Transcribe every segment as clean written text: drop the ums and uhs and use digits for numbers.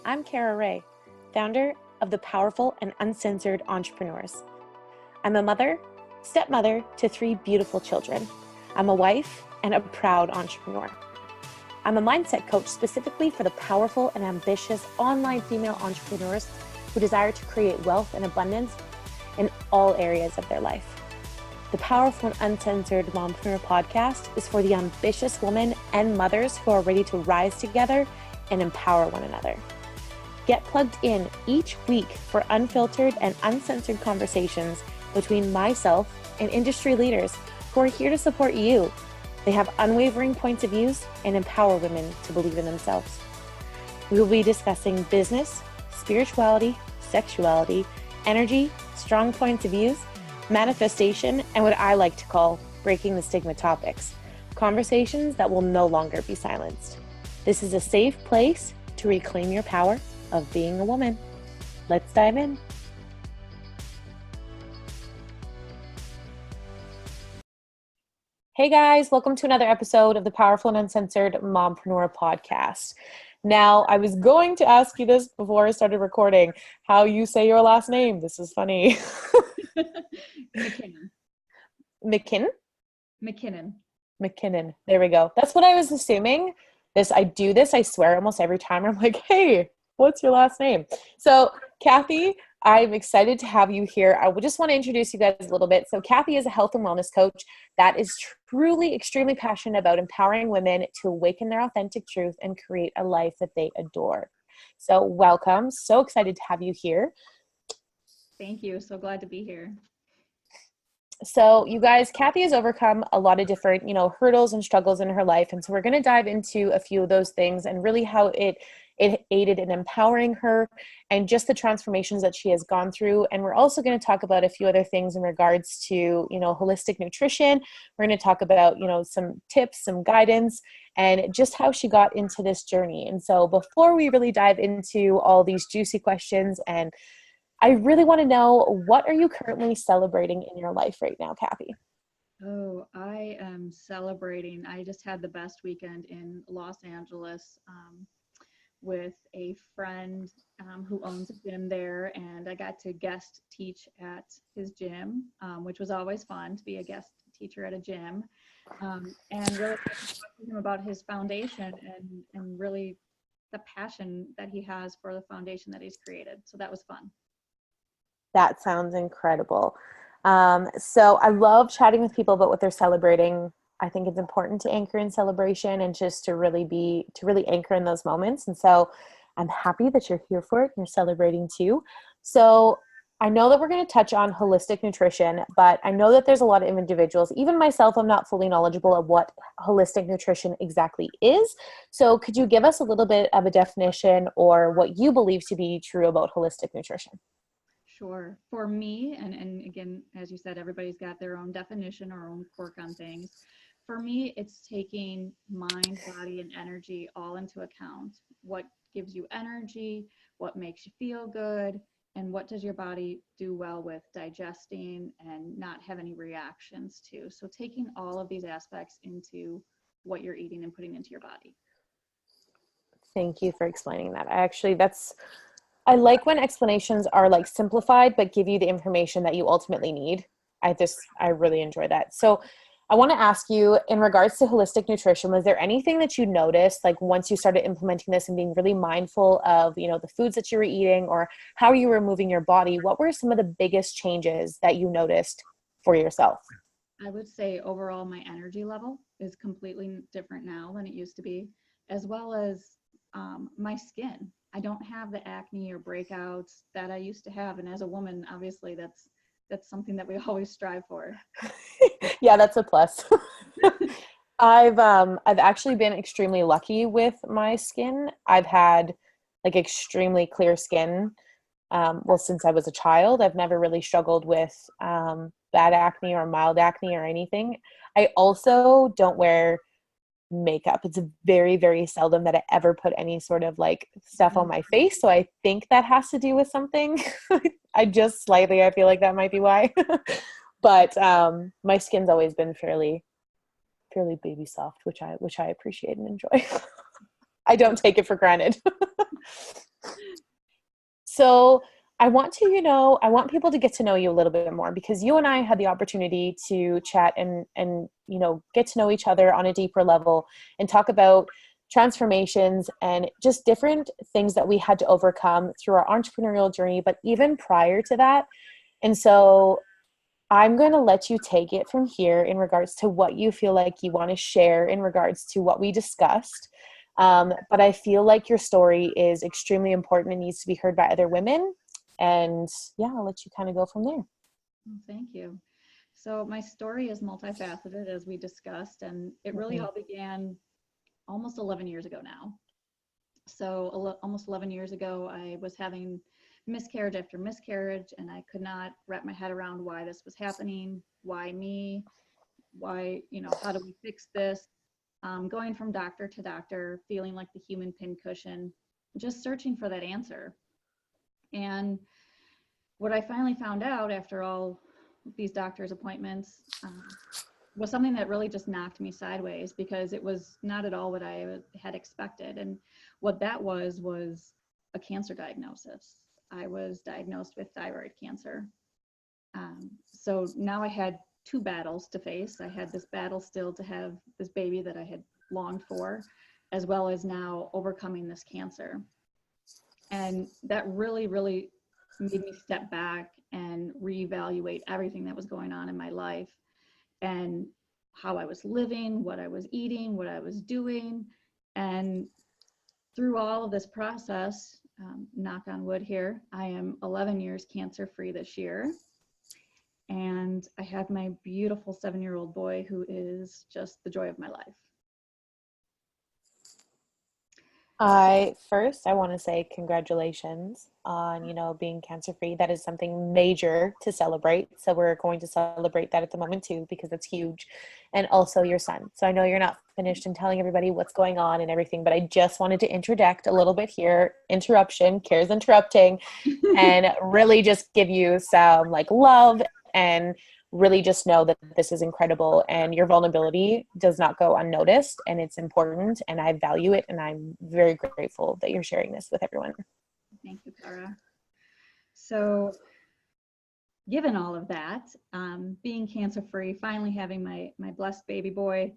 I'm Kara Ray, founder of the Powerful and Uncensored Entrepreneurs. I'm a mother, stepmother to 3 beautiful children. I'm a wife and a proud entrepreneur. I'm a mindset coach specifically for the powerful and ambitious online female entrepreneurs who desire to create wealth and abundance in all areas of their life. The Powerful and Uncensored Mompreneur podcast is for the ambitious women and mothers who are ready to rise together and empower one another. Get plugged in each week for unfiltered and uncensored conversations between myself and industry leaders who are here to support you. They have unwavering points of views and empower women to believe in themselves. We will be discussing business, spirituality, sexuality, energy, strong points of views, manifestation, and what I like to call breaking the stigma topics, conversations that will no longer be silenced. This is a safe place to reclaim your power of being a woman. Let's dive in. Hey guys, welcome to another episode of the Powerful and Uncensored Mompreneur podcast. Now, I was going to ask you this before I started recording, how you say your last name. This is funny. McKinnon. McKinnon. There we go. That's what I was assuming. I do this, I swear, almost every time. I'm like, hey, what's your last name? So, Cathy, I'm excited to have you here. I would just want to introduce you guys a little bit. So Cathy is a health and wellness coach that is truly extremely passionate about empowering women to awaken their authentic truth and create a life that they adore. So welcome. So excited to have you here. Thank you. So glad to be here. So you guys, Cathy has overcome a lot of different, hurdles and struggles in her life. And so we're going to dive into a few of those things and really how it aided in empowering her and just the transformations that she has gone through. And we're also going to talk about a few other things in regards to, holistic nutrition. We're going to talk about, some tips, some guidance, and just how she got into this journey. And so before we really dive into all these juicy questions, and I really want to know, what are you currently celebrating in your life right now, Cathy? Oh, I am celebrating. I just had the best weekend in Los Angeles with a friend who owns a gym there, and I got to guest teach at his gym, which was always fun to be a guest teacher at a gym, and really talking to him about his foundation and really the passion that he has for the foundation that he's created. So that was fun. That sounds incredible. So I love chatting with people about what they're celebrating. I think it's important to anchor in celebration and just to really anchor in those moments. And so I'm happy that you're here for it and you're celebrating too. So I know that we're going to touch on holistic nutrition, but I know that there's a lot of individuals, even myself, I'm not fully knowledgeable of what holistic nutrition exactly is. So could you give us a little bit of a definition or what you believe to be true about holistic nutrition? Sure. For me, and again, as you said, everybody's got their own definition or own quirk on things. For me, it's taking mind, body, and energy all into account. What gives you energy, what makes you feel good, and what does your body do well with digesting and not have any reactions to. So taking all of these aspects into what you're eating and putting into your body. Thank you for explaining that. I like when explanations are like simplified, but give you the information that you ultimately need. I really enjoy that. So I want to ask you, in regards to holistic nutrition, was there anything that you noticed, like once you started implementing this and being really mindful of, the foods that you were eating or how you were moving your body? What were some of the biggest changes that you noticed for yourself? I would say overall my energy level is completely different now than it used to be, as well as my skin. I don't have the acne or breakouts that I used to have. And as a woman, obviously that's something that we always strive for. Yeah, that's a plus. I've actually been extremely lucky with my skin. I've had like extremely clear skin. Since I was a child, I've never really struggled with bad acne or mild acne or anything. I also don't wear makeup. It's very, very seldom that I ever put any sort of like stuff on my face. So I think that has to do with something. I feel like that might be why. But my skin's always been fairly baby soft, which I appreciate and enjoy. I don't take it for granted. So I want people to get to know you a little bit more because you and I had the opportunity to chat and get to know each other on a deeper level and talk about transformations and just different things that we had to overcome through our entrepreneurial journey, but even prior to that. And so I'm going to let you take it from here in regards to what you feel like you want to share in regards to what we discussed. But I feel like your story is extremely important and needs to be heard by other women. And yeah, I'll let you kind of go from there. Well, thank you. So my story is multifaceted, as we discussed, and it really Mm-hmm. all began almost 11 years ago now. So almost 11 years ago, I was having miscarriage after miscarriage, and I could not wrap my head around why this was happening, why me, why, how do we fix this? Going from doctor to doctor, feeling like the human pincushion, just searching for that answer. And what I finally found out after all these doctor's appointments was something that really just knocked me sideways because it was not at all what I had expected. And what that was a cancer diagnosis. I was diagnosed with thyroid cancer. So now I had two battles to face. I had this battle still to have this baby that I had longed for, as well as now overcoming this cancer. And that really, really made me step back and reevaluate everything that was going on in my life and how I was living, what I was eating, what I was doing. And through all of this process, knock on wood here, I am 11 years cancer free this year. And I have my beautiful 7-year-old boy who is just the joy of my life. I want to say congratulations on, being cancer free. That is something major to celebrate. So we're going to celebrate that at the moment too, because it's huge. And also your son. So I know you're not finished in telling everybody what's going on and everything, but I just wanted to interject a little bit here. Interruption, Kara's interrupting, and really just give you some like love and really just know that this is incredible and your vulnerability does not go unnoticed and it's important and I value it and I'm very grateful that you're sharing this with everyone. Thank you, Cara. So given all of that, being cancer free, finally having my blessed baby boy,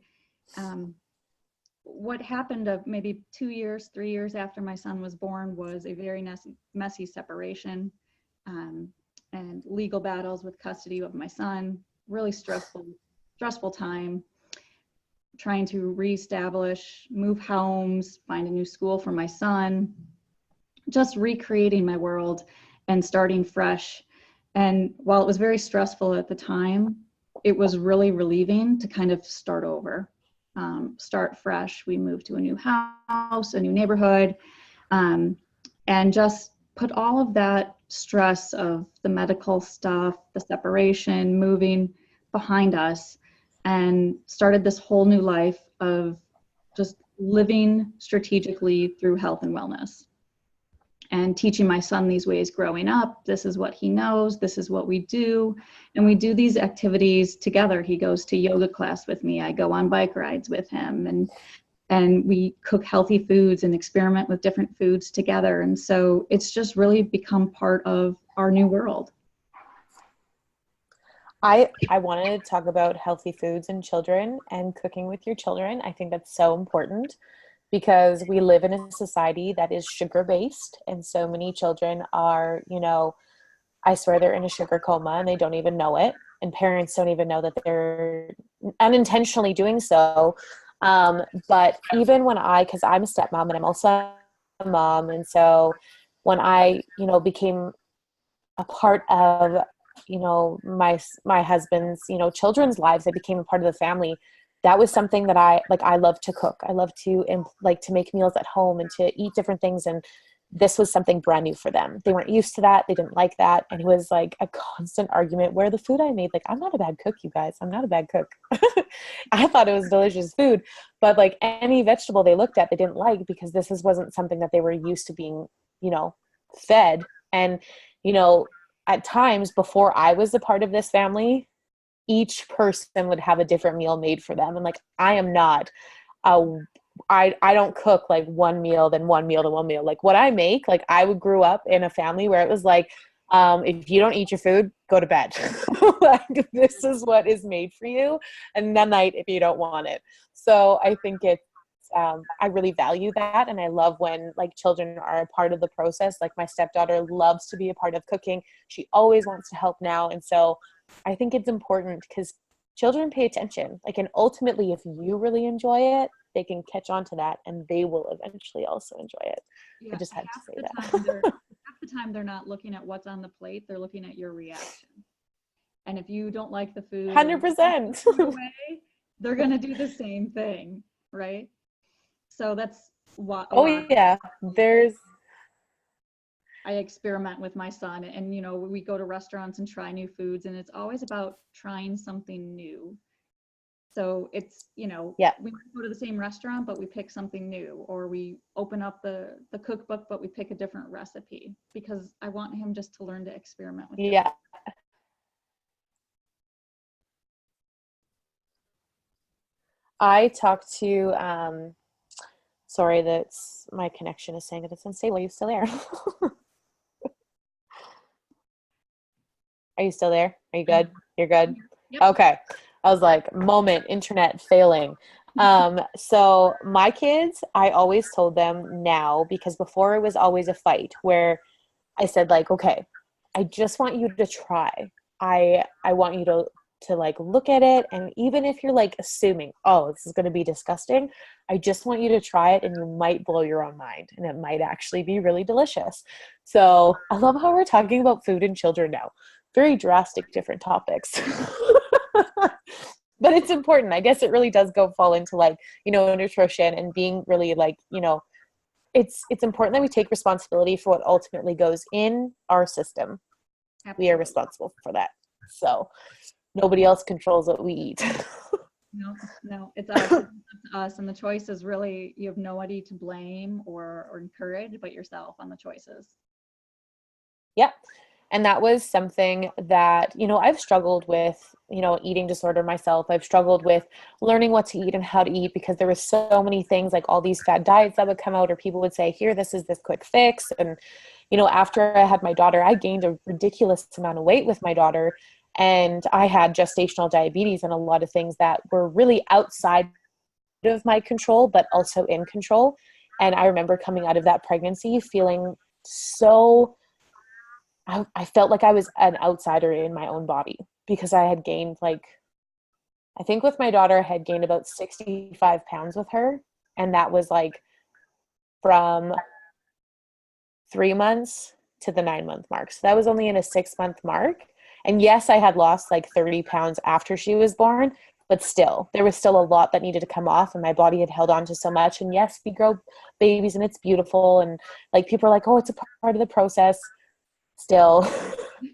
what happened of maybe 2 years, 3 years after my son was born was a very messy separation, and legal battles with custody of my son. Really stressful time. Trying to reestablish, move homes, find a new school for my son, just recreating my world and starting fresh. And while it was very stressful at the time, it was really relieving to kind of start over, start fresh. We moved to a new house, a new neighborhood, and just put all of that stress of the medical stuff, the separation, moving behind us, and started this whole new life of just living strategically through health and wellness and teaching my son these ways growing up. This is what he knows. This is what we do. And we do these activities together. He goes to yoga class with me. I go on bike rides with him, and we cook healthy foods and experiment with different foods together. And so it's just really become part of our new world. I wanted to talk about healthy foods and children and cooking with your children. I think that's so important because we live in a society that is sugar based and so many children are, I swear they're in a sugar coma and they don't even know it. And parents don't even know that they're unintentionally doing so. But even when because I'm a stepmom and I'm also a mom. And so when I, became a part of, my husband's, children's lives, I became a part of the family. That was something that I love to cook. I love to to make meals at home and to eat different things. And this was something brand new for them. They weren't used to that. They didn't like that. And it was like a constant argument where the food I made, like, I'm not a bad cook, you guys. I'm not a bad cook. I thought it was delicious food, but like any vegetable they looked at, they didn't like because wasn't something that they were used to being, fed. And, at times before I was a part of this family, each person would have a different meal made for them. And like, I am not a I don't cook like one meal, then one meal, then one meal. Like what I make, like I would grew up in a family where it was like, if you don't eat your food, go to bed. Like this is what is made for you, and then night if you don't want it. So I think it's I really value that, and I love when like children are a part of the process. Like my stepdaughter loves to be a part of cooking. She always wants to help now, and so I think it's important because children pay attention. Like, and ultimately, if you really enjoy it, they can catch on to that, and they will eventually also enjoy it. I Yeah, just had to say half the time they're not looking at what's on the plate, they're looking at your reaction. And if you don't like the food or you push the 100%. food away, they're going to do the same thing, right? So that's what a Oh lot yeah, there's I experiment with my son, and we go to restaurants and try new foods, and it's always about trying something new. So it's, yeah. we go to the same restaurant, but we pick something new, or we open up the cookbook, but we pick a different recipe, because I want him just to learn to experiment with different. Yeah. I talked to sorry, that's my connection is saying that it's unstable. Are you still there? Are you still there? Are you good? You're good? Yep. Okay. I was like, moment, internet failing. So my kids, I always told them now, because before it was always a fight where I said like, okay, I just want you to try. I want you to like look at it, and even if you're like assuming, oh, this is going to be disgusting, I just want you to try it, and you might blow your own mind, and it might actually be really delicious. So I love how we're talking about food and children now. Very drastic different topics. But it's important. I guess it really does go fall into like, nutrition and being really like, it's important that we take responsibility for what ultimately goes in our system. Absolutely. We are responsible for that. So nobody else controls what we eat. No, it's us. It's us, and the choice is really, you have nobody to blame or encourage but yourself on the choices. Yep. And that was something that, I've struggled with, eating disorder myself. I've struggled with learning what to eat and how to eat, because there were so many things, like all these fad diets that would come out, or people would say, here, this is this quick fix. And, after I had my daughter, I gained a ridiculous amount of weight with my daughter. And I had gestational diabetes and a lot of things that were really outside of my control, but also in control. And I remember coming out of that pregnancy feeling so I felt like I was an outsider in my own body, because I had gained I think with my daughter, I had gained about 65 pounds with her. And that was like from 3 months to the 9-month mark. So that was only in a 6-month mark. And yes, I had lost like 30 pounds after she was born, but still, there was still a lot that needed to come off, and my body had held on to so much. And yes, we grow babies and it's beautiful. And like people are like, oh, it's a part of the process. Still,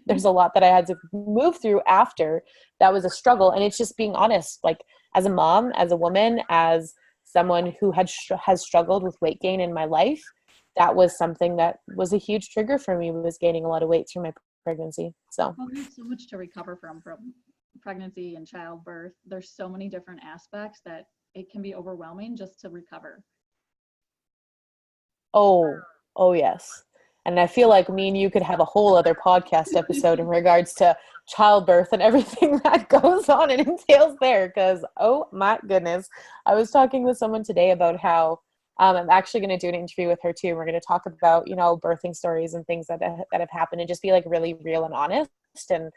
there's a lot that I had to move through after. That was a struggle. And it's just being honest, like as a mom, as a woman, as someone who has struggled with weight gain in my life, that was something that was a huge trigger for me, was gaining a lot of weight through my pregnancy. So Well, there's so much to recover from pregnancy and childbirth. There's so many different aspects that it can be overwhelming just to recover. oh yes. And I feel like me and you could have a whole other podcast episode in regards to childbirth and everything that goes on and entails there, because oh my goodness, I was talking with someone today about how I'm actually going to do an interview with her too. And we're going to talk about, birthing stories and things that have happened, and just be like really real and honest. And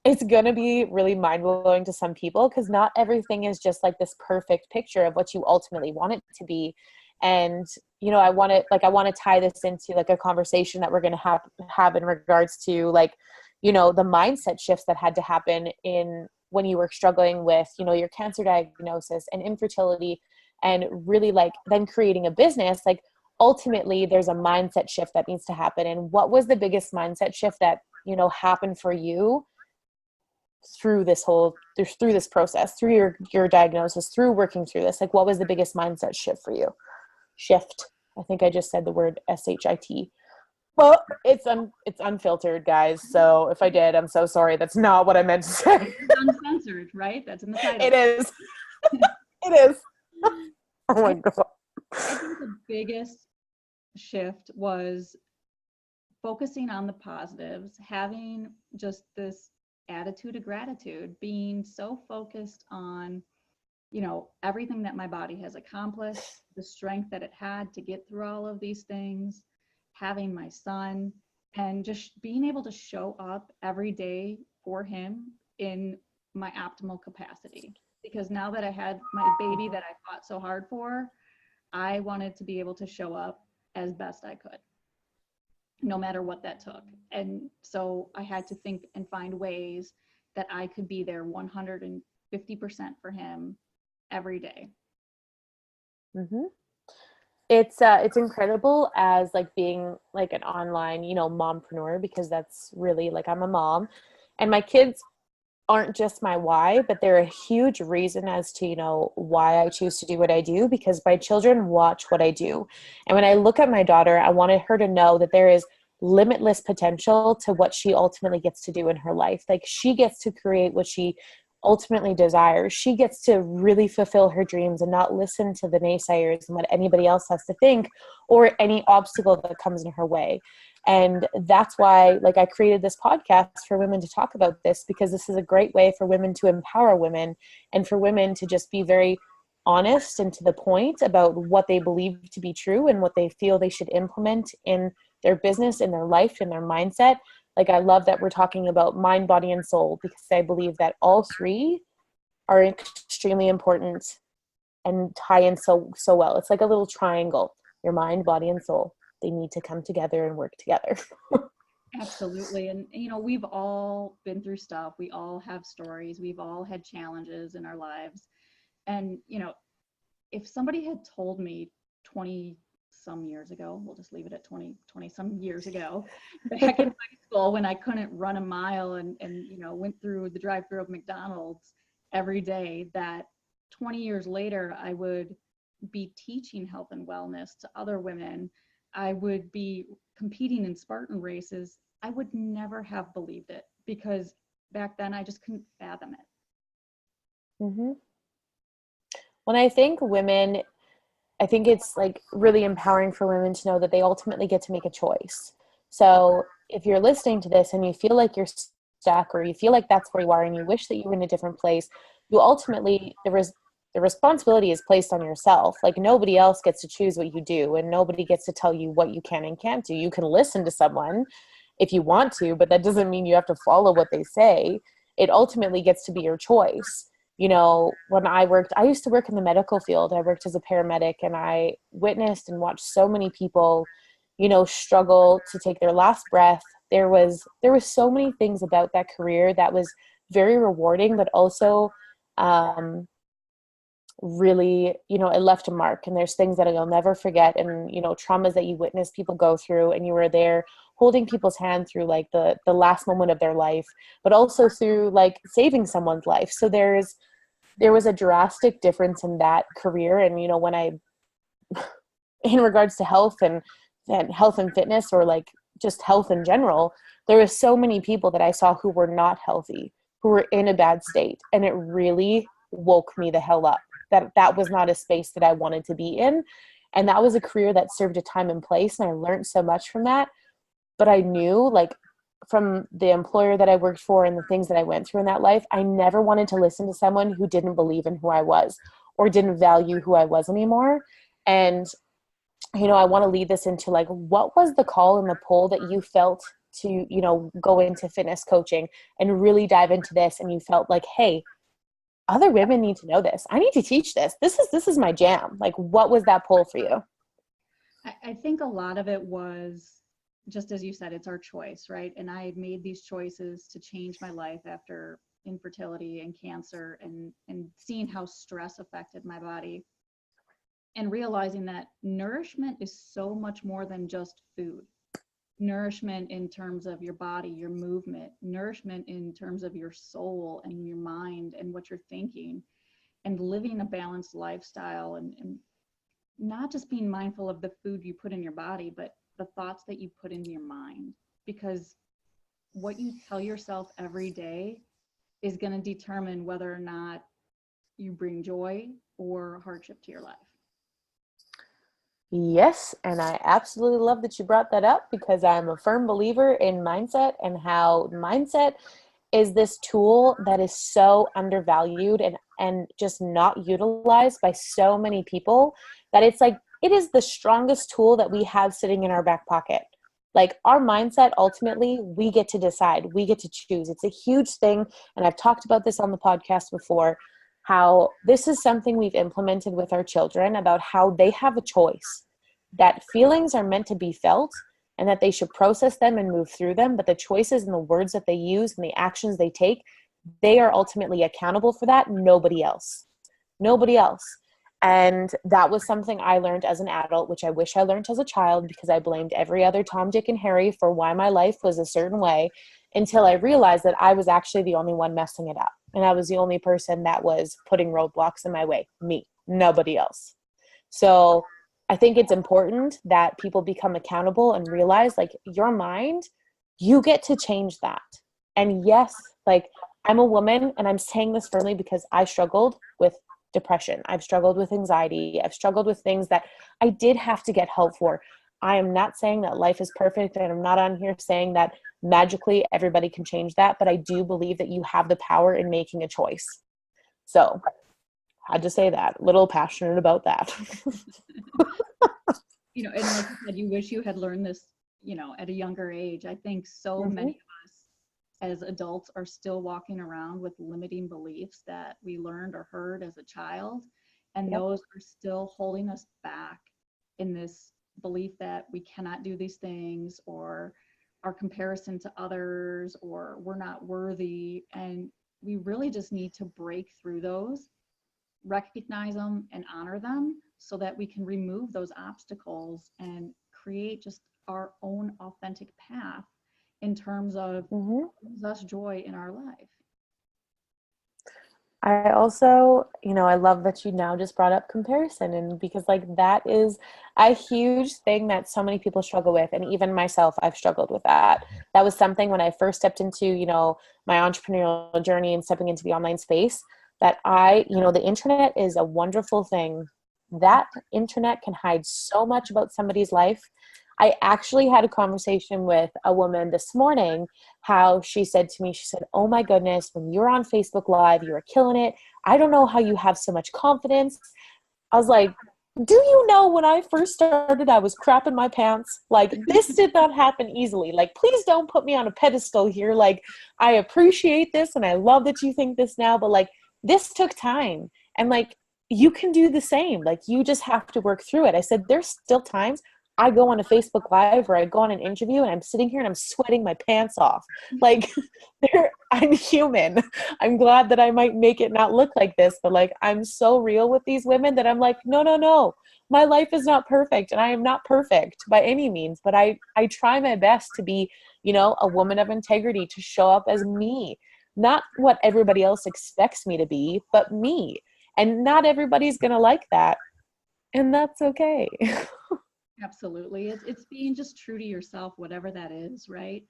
it's going to be really mind-blowing to some people, because not everything is just like this perfect picture of what you ultimately want it to be. And I want to tie this into like a conversation that we're going to have in regards to like, the mindset shifts that had to happen in when you were struggling with, your cancer diagnosis and infertility, and really like then creating a business. Like ultimately there's a mindset shift that needs to happen. And what was the biggest mindset shift that, happened for you through this process, through your diagnosis, through working through this? Like what was the biggest mindset shift for you? Shift. I think I just said the word SHIT. Well, it's unfiltered, guys. So if I did, I'm so sorry. That's not what I meant to say. It's uncensored, right? That's in the title. It is. It is. Oh my I, God. I think the biggest shift was focusing on the positives, having just this attitude of gratitude, being so focused on, everything that my body has accomplished, the strength that it had to get through all of these things, having my son, and just being able to show up every day for him in my optimal capacity. Because now that I had my baby that I fought so hard for, I wanted to be able to show up as best I could, no matter what that took. And so I had to think and find ways that I could be there 150% for him every day. Mm-hmm. It's incredible as like being like an online, mompreneur, because that's really like I'm a mom and my kids aren't just my why, but they're a huge reason as to, why I choose to do what I do, because my children watch what I do. And when I look at my daughter, I wanted her to know that there is limitless potential to what she ultimately gets to do in her life. Like she gets to create what she ultimately desires. She gets to really fulfill her dreams and not listen to the naysayers and what anybody else has to think or any obstacle that comes in her way. And that's why, like, I created this podcast for women to talk about this, because this is a great way for women to empower women and for women to just be very honest and to the point about what they believe to be true and what they feel they should implement in their business, in their life, in their mindset. Like, I love that we're talking about mind, body, and soul, because I believe that all three are extremely important and tie in so well. It's like a little triangle: your mind, body, and soul. They need to come together and work together. Absolutely. And, we've all been through stuff. We all have stories. We've all had challenges in our lives. And, if somebody had told me 20 some years ago, we'll just leave it at 20 some years ago, back in high school when I couldn't run a mile and went through the drive-thru of McDonald's every day, that 20 years later, I would be teaching health and wellness to other women. I would be competing in Spartan races. I would never have believed it, because back then I just couldn't fathom it. Mm-hmm. When I think it's like really empowering for women to know that they ultimately get to make a choice. So if you're listening to this and you feel like you're stuck, or you feel like that's where you are and you wish that you were in a different place, you ultimately, the responsibility is placed on yourself. Like nobody else gets to choose what you do, and nobody gets to tell you what you can and can't do. You can listen to someone if you want to, but that doesn't mean you have to follow what they say. It ultimately gets to be your choice. When I used to work in the medical field. I worked as a paramedic, and I witnessed and watched so many people, struggle to take their last breath. There was so many things about that career that was very rewarding, but also really, it left a mark. And there's things that you'll never forget, and traumas that you witness people go through, and you were there holding people's hand through like the last moment of their life, but also through like saving someone's life. So there was a drastic difference in that career. And when I in regards to health and fitness, or like just health in general, there was so many people that I saw who were not healthy, who were in a bad state, and it really woke me the hell up that was not a space that I wanted to be in. And that was a career that served a time and place, and I learned so much from that. But I knew, like, from the employer that I worked for and the things that I went through in that life, I never wanted to listen to someone who didn't believe in who I was or didn't value who I was anymore. And I want to lead this into like, what was the call and the pull that you felt to, go into fitness coaching and really dive into this? And you felt like, hey, other women need to know this. I need to teach this. This is my jam. Like, what was that pull for you? I think a lot of it was, just as you said, it's our choice, right? And I had made these choices to change my life after infertility and cancer, and seeing how stress affected my body, and realizing that nourishment is so much more than just food. Nourishment in terms of your body, your movement, nourishment in terms of your soul and your mind and what you're thinking, and living a balanced lifestyle, and not just being mindful of the food you put in your body, but the thoughts that you put into your mind. Because what you tell yourself every day is going to determine whether or not you bring joy or hardship to your life. Yes, and I absolutely love that you brought that up because I'm a firm believer in mindset and how mindset is this tool that is so undervalued and just not utilized by so many people that it's like it is the strongest tool that we have sitting in our back pocket. Like our mindset, ultimately, we get to decide, we get to choose. It's a huge thing, and I've talked about this on the podcast before, how this is something we've implemented with our children about how they have a choice, that feelings are meant to be felt and that they should process them and move through them, but the choices and the words that they use and the actions they take, they are ultimately accountable for that, nobody else. Nobody else. And that was something I learned as an adult, which I wish I learned as a child, because I blamed every other Tom, Dick, and Harry for why my life was a certain way, until I realized that I was actually the only one messing it up. And I was the only person that was putting roadblocks in my way. Me, nobody else. So I think it's important that people become accountable and realize, like, your mind, you get to change that. And yes, like, I'm a woman, and I'm saying this firmly because I struggled with depression. I've struggled with anxiety. I've struggled with things that I did have to get help for. I am not saying that life is perfect, and I'm not on here saying that magically everybody can change that, but I do believe that you have the power in making a choice. So, had to say that. A little passionate about that. And like you said, you wish you had learned this, at a younger age. I think so many of us as adults are still walking around with limiting beliefs that we learned or heard as a child. And Yep. those are still holding us back in this belief that we cannot do these things, or our comparison to others, or we're not worthy. And we really just need to break through those, recognize them and honor them, so that we can remove those obstacles and create just our own authentic path in terms of Mm-hmm. what brings us joy in our life. I also, I love that you now just brought up comparison, and because like that is a huge thing that so many people struggle with. And even myself, I've struggled with that. That was something when I first stepped into, my entrepreneurial journey and stepping into the online space, that the internet is a wonderful thing. That internet can hide so much about somebody's life. I actually had a conversation with a woman this morning, how she said to me, she said, "Oh my goodness, when you're on Facebook Live, you are killing it. I don't know how you have so much confidence." I was like, do you know when I first started, I was crapping my pants? Like, this did not happen easily. Like, please don't put me on a pedestal here. Like, I appreciate this and I love that you think this now, but like, this took time. And like, you can do the same. Like, you just have to work through it. I said, there's still times I go on a Facebook Live or I go on an interview and I'm sitting here and I'm sweating my pants off. Like, I'm human. I'm glad that I might make it not look like this, but like, I'm so real with these women that I'm like, no, no, no. My life is not perfect, and I am not perfect by any means, but I try my best to be, a woman of integrity, to show up as me, not what everybody else expects me to be, but me. And not everybody's going to like that, and that's okay. Absolutely. It's being just true to yourself, whatever that is, right?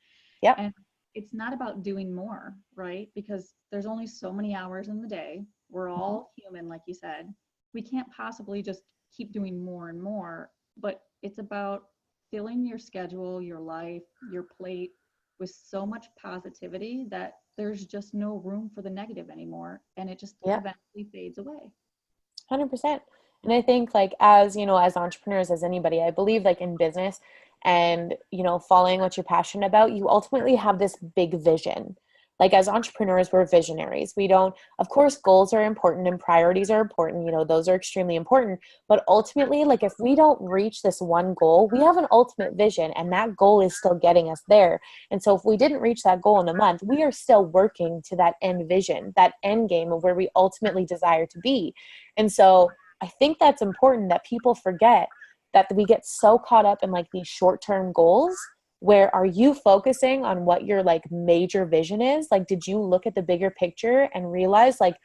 Yep. And it's not about doing more, right? Because there's only so many hours in the day. We're all human, like you said. We can't possibly just keep doing more and more, but it's about filling your schedule, your life, your plate with so much positivity that there's just no room for the negative anymore. And it just Yep. eventually fades away. 100%. And I think like as, as entrepreneurs, as anybody, I believe like in business and, following what you're passionate about, you ultimately have this big vision. Like as entrepreneurs, we're visionaries. We don't, of course, goals are important and priorities are important. Those are extremely important. But ultimately, like if we don't reach this one goal, we have an ultimate vision and that goal is still getting us there. And so if we didn't reach that goal in a month, we are still working to that end vision, that end game of where we ultimately desire to be. And so I think that's important, that people forget that we get so caught up in like these short-term goals. Where are you focusing on what your like major vision is? Like, did you look at the bigger picture and realize like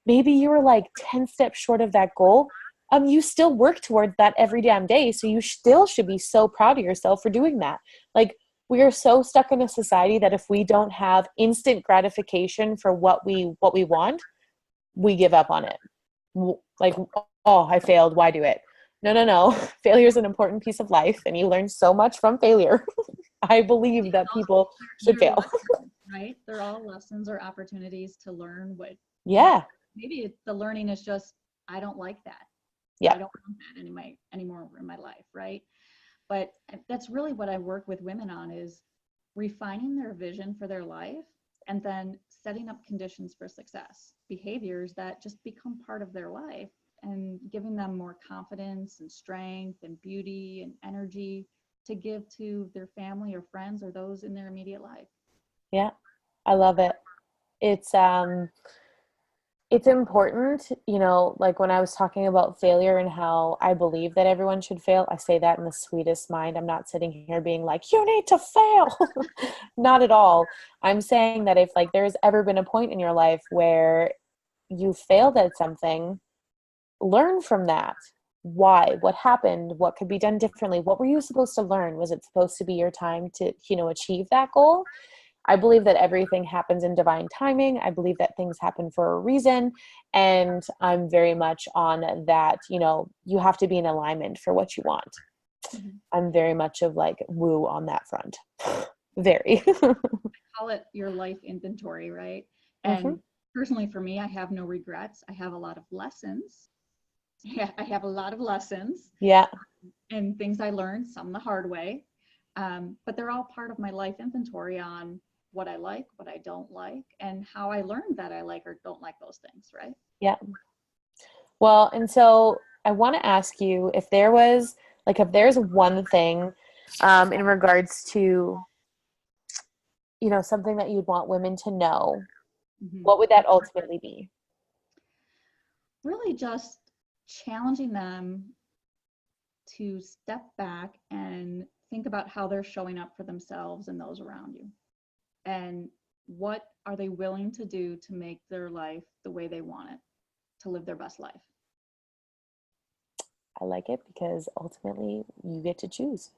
maybe you were like 10 steps short of that goal? You still work towards that every damn day. So you still should be so proud of yourself for doing that. Like, we are so stuck in a society that if we don't have instant gratification for what we want, we give up on it. Like, oh, I failed. Why do it? No. Failure is an important piece of life, and you learn so much from failure. I believe that Also, people should they're fail. lessons, right? They're all lessons or opportunities to learn what, you know, Yeah. maybe the learning is just, I don't like that. Yeah. I don't want that anymore in my life, right? But that's really what I work with women on, is refining their vision for their life and then setting up conditions for success, behaviors that just become part of their life, and giving them more confidence and strength and beauty and energy to give to their family or friends or those in their immediate life. Yeah. I love it. It's it's important, like when I was talking about failure and how I believe that everyone should fail, I say that in the sweetest mind. I'm not sitting here being like, you need to fail. Not at all. I'm saying that if like there's ever been a point in your life where you failed at something, learn from that. Why? What happened? What could be done differently? What were you supposed to learn? Was it supposed to be your time to, achieve that goal? I believe that everything happens in divine timing. I believe that things happen for a reason. And I'm very much on that, you have to be in alignment for what you want. Mhm. I'm very much of like woo on that front. Very. Call it your life inventory, right? Hmm. And personally, for me, I have no regrets. I have a lot of lessons. Yeah, I have a lot of lessons Yeah. and things I learned, some the hard way. But they're all part of my life inventory on what I like, what I don't like, and how I learned that I like or don't like those things, right? Yeah. Well, and so I want to ask you if there was, like, if there's one thing in regards to, something that you'd want women to know, Mm-hmm. what would that ultimately be? Really just challenging them to step back and think about how they're showing up for themselves and those around you. And what are they willing to do to make their life the way they want it, to live their best life? I like it because ultimately you get to choose.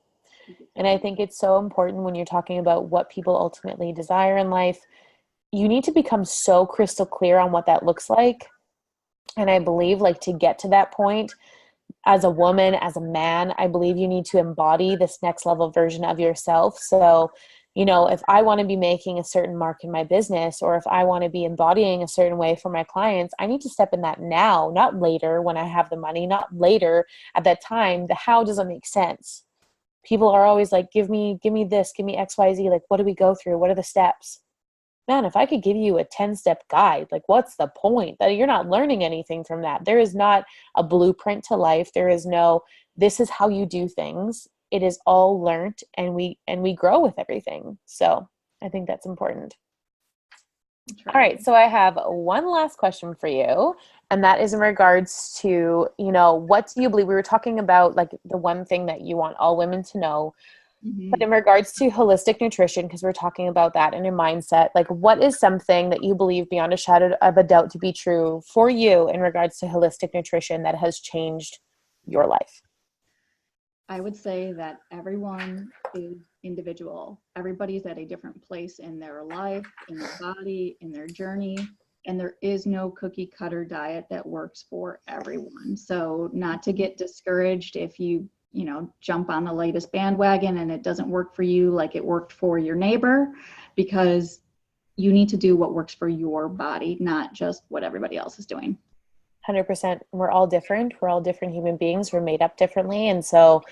You get to And I choose. think it's so important when you're talking about what people ultimately desire in life. You need to become so crystal clear on what that looks like. And I believe, like, to get to that point, as a woman, as a man, I believe you need to embody this next level version of yourself. So, if I want to be making a certain mark in my business, or if I want to be embodying a certain way for my clients, I need to step in that now, not later when I have the money, not later at that time. The how doesn't make sense. People are always like, give me this, give me XYZ. Like, what do we go through? What are the steps? Man, if I could give you a 10-step guide, like what's the point? That you're not learning anything from that. There is not a blueprint to life. There is no, this is how you do things. It is all learned, and we grow with everything. So I think that's important. All right, Try. so I have one last question for you, and that is in regards to, what do you believe? We were talking about like the one thing that you want all women to know, but Mm-hmm. in regards to holistic nutrition, because we're talking about that in your mindset, like what is something that you believe beyond a shadow of a doubt to be true for you in regards to holistic nutrition that has changed your life? I would say that everyone is individual. Everybody's at a different place in their life, in their body, in their journey. And there is no cookie cutter diet that works for everyone. So, not to get discouraged if you jump on the latest bandwagon and it doesn't work for you like it worked for your neighbor, because you need to do what works for your body, not just what everybody else is doing. 100%. We're all different. We're all different human beings. We're made up differently. And so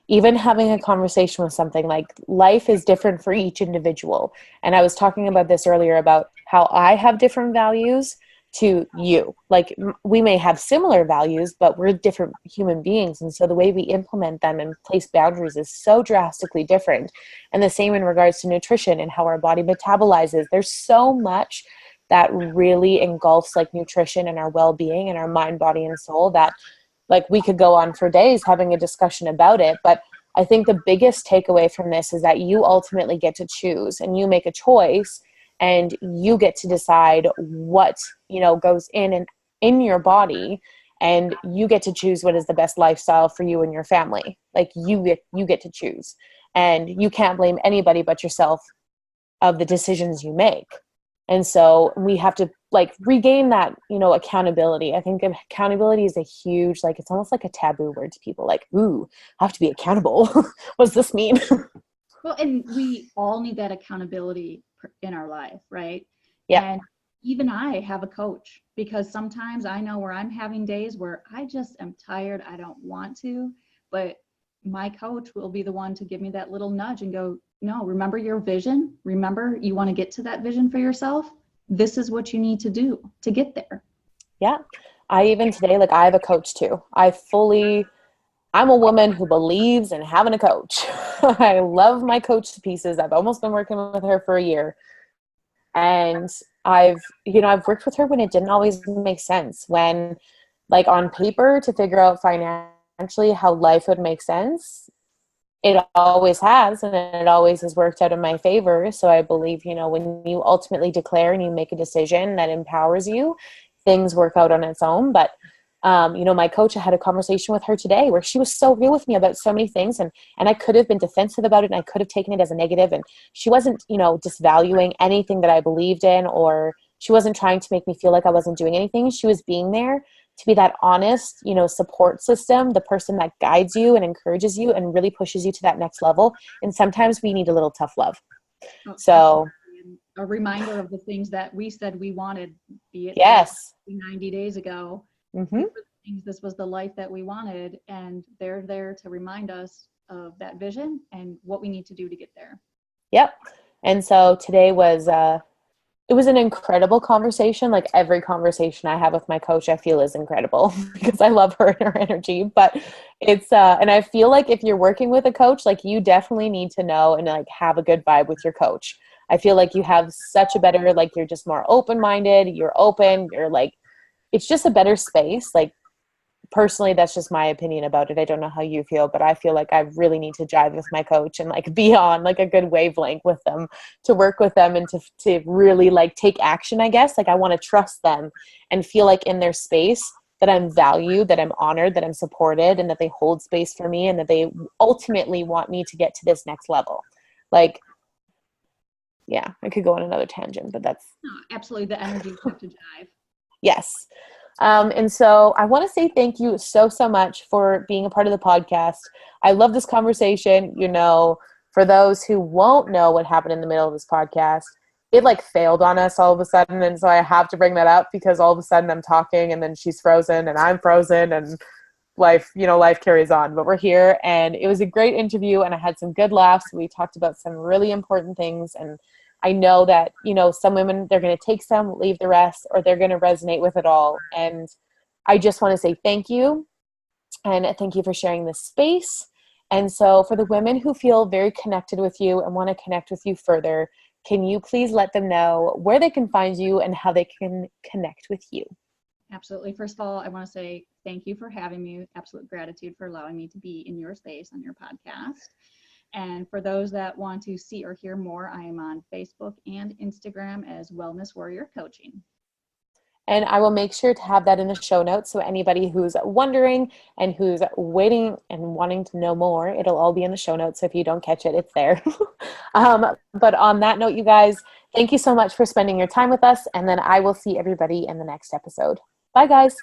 even having a conversation with something like life is different for each individual. And I was talking about this earlier about how I have different values to you. Like we may have similar values, but we're different human beings. And so the way we implement them and place boundaries is so drastically different. And the same in regards to nutrition and how our body metabolizes. There's so much that really engulfs like nutrition and our well-being and our mind, body, and soul that like we could go on for days having a discussion about it. But I think the biggest takeaway from this is that you ultimately get to choose, and you make a choice, and you get to decide what, goes in and in your body, and you get to choose what is the best lifestyle for you and your family. Like you get to choose, and you can't blame anybody but yourself of the decisions you make. And so we have to like regain that, accountability. I think accountability is a huge, like, it's almost like a taboo word to people, like, ooh, I have to be accountable. What does this mean? Well, and we all need that accountability in our life, right? Yeah. And even I have a coach, because sometimes I know where I'm having days where I just am tired, I don't want to, but my coach will be the one to give me that little nudge and go, no, remember your vision? Remember you want to get to that vision for yourself? This is what you need to do to get there. Yeah. I even today, like, I have a coach too. I'm a woman who believes in having a coach. I love my coach to pieces. I've almost been working with her for a year. And I've worked with her when it didn't always make sense. When, like, on paper to figure out financially how life would make sense, it always has, and it always has worked out in my favor. So I believe, when you ultimately declare and you make a decision that empowers you, things work out on its own. But my coach, I had a conversation with her today where she was so real with me about so many things, and I could have been defensive about it, and I could have taken it as a negative, and she wasn't, disvaluing anything that I believed in, or she wasn't trying to make me feel like I wasn't doing anything. She was being there to be that honest, support system, the person that guides you and encourages you and really pushes you to that next level. And sometimes we need a little tough love. Oh, So a reminder of the things that we said we wanted, be it yes. 90 days ago. Mm-hmm. This was the life that we wanted, and they're there to remind us of that vision and what we need to do to get there. Yep. And so today it was an incredible conversation. Like, every conversation I have with my coach, I feel is incredible because I love her and her energy. But it's and I feel like if you're working with a coach, like, you definitely need to know and, like, have a good vibe with your coach. I feel like you have such a better, like, you're just more open-minded, you're open, you're like, it's just a better space. Like, personally, that's just my opinion about it. I don't know how you feel, but I feel like I really need to jive with my coach and, like, be on, like, a good wavelength with them to work with them and to really, like, take action, I guess. Like, I want to trust them and feel like in their space that I'm valued, that I'm honored, that I'm supported, and that they hold space for me, and that they ultimately want me to get to this next level. Like, yeah, I could go on another tangent, but that's... No, absolutely, the energy have to jive. Yes. And so I want to say thank you so, so much for being a part of the podcast. I love this conversation. For those who won't know what happened in the middle of this podcast, it, like, failed on us all of a sudden. And so I have to bring that up because all of a sudden I'm talking and then she's frozen and I'm frozen, and life carries on. But we're here, and it was a great interview, and I had some good laughs. We talked about some really important things, and I know that, some women, they're going to take some, leave the rest, or they're going to resonate with it all. And I just want to say thank you. And thank you for sharing this space. And so for the women who feel very connected with you and want to connect with you further, can you please let them know where they can find you and how they can connect with you? Absolutely. First of all, I want to say thank you for having me. Absolute gratitude for allowing me to be in your space on your podcast. And for those that want to see or hear more, I am on Facebook and Instagram as Wellness Warrior Coaching. And I will make sure to have that in the show notes. So anybody who's wondering and who's waiting and wanting to know more, it'll all be in the show notes. So if you don't catch it, it's there. But on that note, you guys, thank you so much for spending your time with us. And then I will see everybody in the next episode. Bye, guys.